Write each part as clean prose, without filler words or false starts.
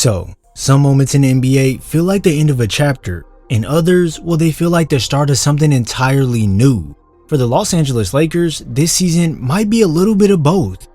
So, some moments in the NBA feel like the end of a chapter, and others, well, they feel like the start of something entirely new. For the Los Angeles Lakers, this season might be a little bit of both.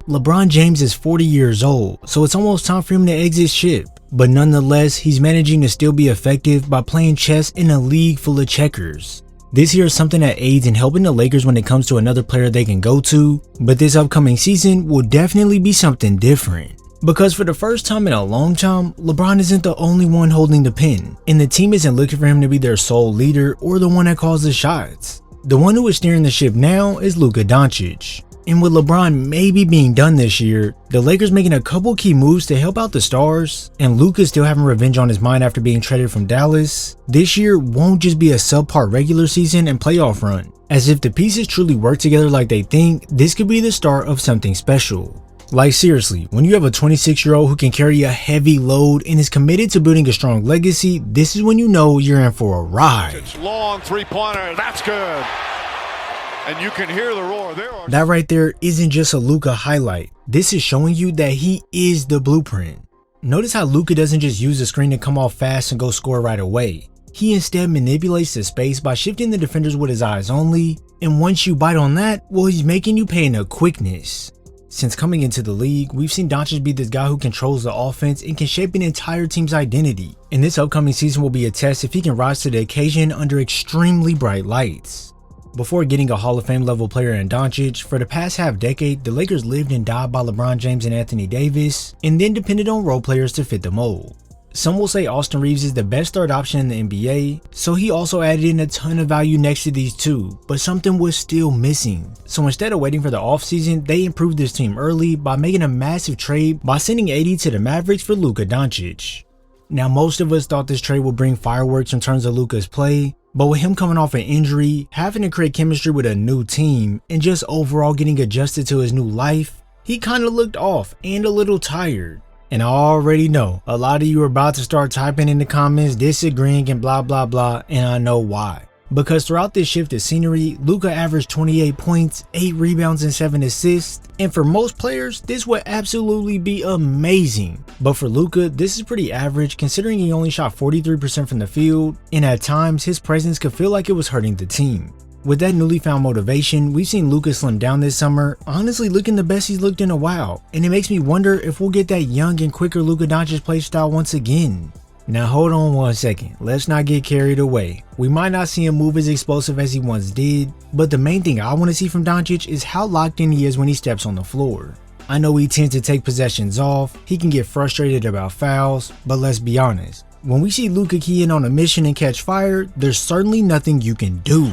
LeBron James is 40 years old, so it's almost time for him to exit ship. But nonetheless, he's managing to still be effective by playing chess in a league full of checkers. This here is something that aids in helping the Lakers when it comes to another player they can go to, but this upcoming season will definitely be something different. Because for the first time in a long time, LeBron isn't the only one holding the pen, and the team isn't looking for him to be their sole leader or the one that calls the shots. The one who is steering the ship now is Luka Dončić. And with LeBron maybe being done this year, the Lakers making a couple key moves to help out the stars, and Luka still having revenge on his mind after being traded from Dallas, this year won't just be a subpar regular season and playoff run. As if the pieces truly work together like they think, this could be the start of something special. Like seriously, when you have a 26-year-old who can carry a heavy load and is committed to building a strong legacy, this is when you know you're in for a ride. It's long three-pointer, that's good. And you can hear the roar. That right there isn't just a Luka highlight. This is showing you that he is the blueprint. Notice how Luka doesn't just use the screen to come off fast and go score right away. He instead manipulates the space by shifting the defenders with his eyes only, and once you bite on that, well, he's making you pay in a quickness. Since coming into the league, we've seen Doncic be this guy who controls the offense and can shape an entire team's identity. And this upcoming season will be a test if he can rise to the occasion under extremely bright lights. Before getting a Hall of Fame level player in Doncic, for the past half decade, the Lakers lived and died by LeBron James and Anthony Davis, and then depended on role players to fit the mold. Some will say Austin Reeves is the best third option in the NBA, so he also added in a ton of value next to these two, but something was still missing. So instead of waiting for the offseason, they improved this team early by making a massive trade by sending AD to the Mavericks for Luka Dončić. Now most of us thought this trade would bring fireworks in terms of Luka's play, but with him coming off an injury, having to create chemistry with a new team, and just overall getting adjusted to his new life, he kinda looked off and a little tired. And I already know, a lot of you are about to start typing in the comments disagreeing and blah blah blah, and I know why. Because throughout this shift of scenery, Luka averaged 28 points, 8 rebounds and 7 assists, and for most players, this would absolutely be amazing. But for Luka, this is pretty average considering he only shot 43% from the field, and at times his presence could feel like it was hurting the team. With that newly found motivation, we've seen Luka slim down this summer, honestly looking the best he's looked in a while, and it makes me wonder if we'll get that young and quicker Luka Dončić play style once again. Now hold on one second, let's not get carried away. We might not see him move as explosive as he once did, but the main thing I want to see from Doncic is how locked in he is when he steps on the floor. I know he tends to take possessions off, he can get frustrated about fouls, but let's be honest. When we see Luka key in on a mission and catch fire, there's certainly nothing you can do.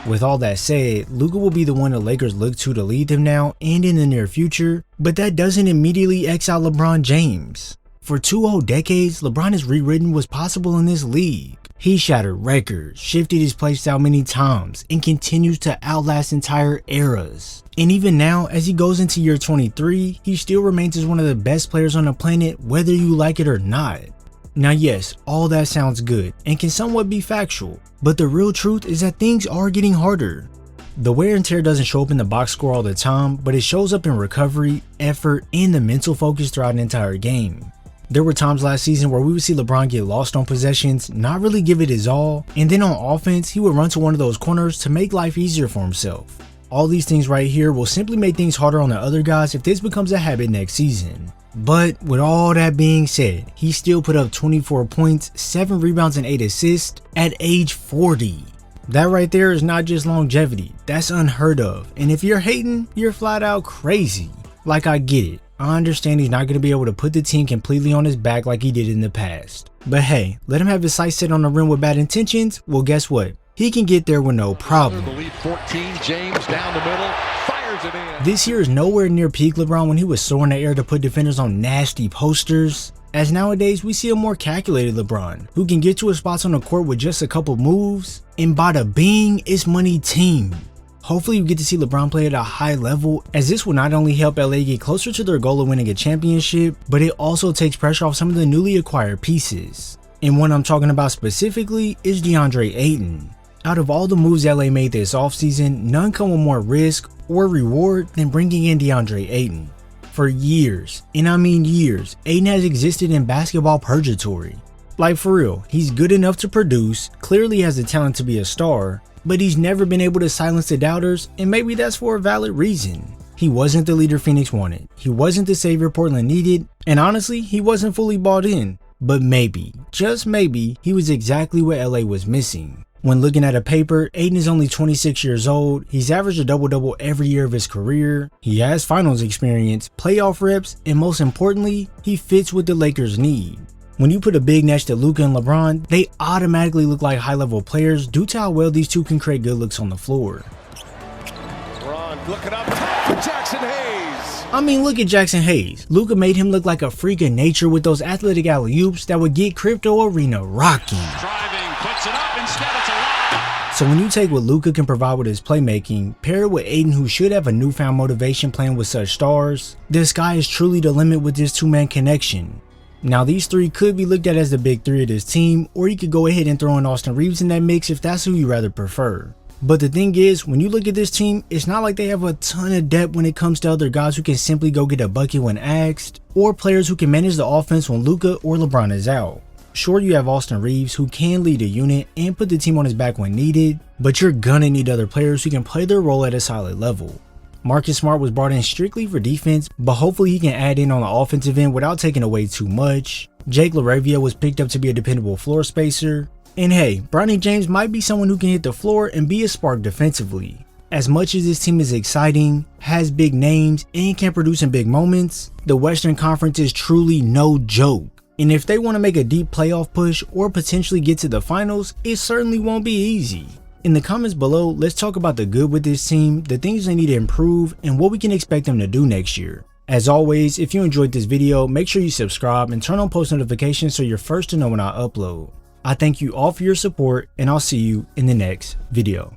With all that said, Luka will be the one the Lakers look to lead them now and in the near future, but that doesn't immediately X out LeBron James. For 2 whole decades, LeBron has rewritten what's possible in this league. He shattered records, shifted his playstyle many times, and continues to outlast entire eras. And even now, as he goes into year 23, he still remains as one of the best players on the planet, whether you like it or not. Now yes, all that sounds good and can somewhat be factual, but the real truth is that things are getting harder. The wear and tear doesn't show up in the box score all the time, but it shows up in recovery, effort, and the mental focus throughout an entire game. There were times last season where we would see LeBron get lost on possessions, not really give it his all, and then on offense, he would run to one of those corners to make life easier for himself. All these things right here will simply make things harder on the other guys if this becomes a habit next season. But with all that being said, he still put up 24 points, 7 rebounds and 8 assists at age 40. That right there is not just longevity, that's unheard of. And if you're hating, you're flat out crazy. Like, I get it. I understand he's not going to be able to put the team completely on his back like he did in the past. But hey, let him have his sights set on the rim with bad intentions, well guess what? He can get there with no problem. The lead 14, James down the middle, fires it in. This year is nowhere near peak LeBron when he was soaring the air to put defenders on nasty posters. As nowadays we see a more calculated LeBron, who can get to his spots on the court with just a couple moves, and bada bing, it's money team. Hopefully we get to see LeBron play at a high level, as this will not only help LA get closer to their goal of winning a championship, but it also takes pressure off some of the newly acquired pieces. And one I'm talking about specifically is Deandre Ayton. Out of all the moves LA made this offseason, none come with more risk or reward than bringing in Deandre Ayton. For years, and I mean years, Ayton has existed in basketball purgatory. Like for real, he's good enough to produce, clearly has the talent to be a star, but he's never been able to silence the doubters, and maybe that's for a valid reason. He wasn't the leader Phoenix wanted, he wasn't the savior Portland needed, and honestly, he wasn't fully bought in. But maybe, just maybe, he was exactly what LA was missing. When looking at a paper, Ayton is only 26 years old, he's averaged a double-double every year of his career, he has finals experience, playoff reps, and most importantly, he fits what the Lakers need. When you put a big next to Luka and LeBron, they automatically look like high-level players due to how well these two can create good looks on the floor. LeBron looking up top, Jackson Hayes. I mean, look at Jackson Hayes. Luka made him look like a freak of nature with those athletic alley-oops that would get Crypto Arena rocking. Driving, puts it up, instead it's a line. So when you take what Luka can provide with his playmaking, pair it with Ayton, who should have a newfound motivation playing with such stars, the sky is truly the limit with this two-man connection. Now these three could be looked at as the big three of this team, or you could go ahead and throw in Austin Reeves in that mix if that's who you rather prefer. But the thing is, when you look at this team, it's not like they have a ton of depth when it comes to other guys who can simply go get a bucket when asked, or players who can manage the offense when Luka or LeBron is out. Sure, you have Austin Reeves who can lead a unit and put the team on his back when needed, but you're gonna need other players who can play their role at a solid level. Marcus Smart was brought in strictly for defense, but hopefully he can add in on the offensive end without taking away too much. Jake LaRavia was picked up to be a dependable floor spacer. And hey, Bronny James might be someone who can hit the floor and be a spark defensively. As much as this team is exciting, has big names, and can produce in big moments, the Western Conference is truly no joke. And if they want to make a deep playoff push or potentially get to the finals, it certainly won't be easy. In the comments below, let's talk about the good with this team, the things they need to improve, and what we can expect them to do next year. As always, if you enjoyed this video, make sure you subscribe and turn on post notifications so you're first to know when I upload. I thank you all for your support, and I'll see you in the next video.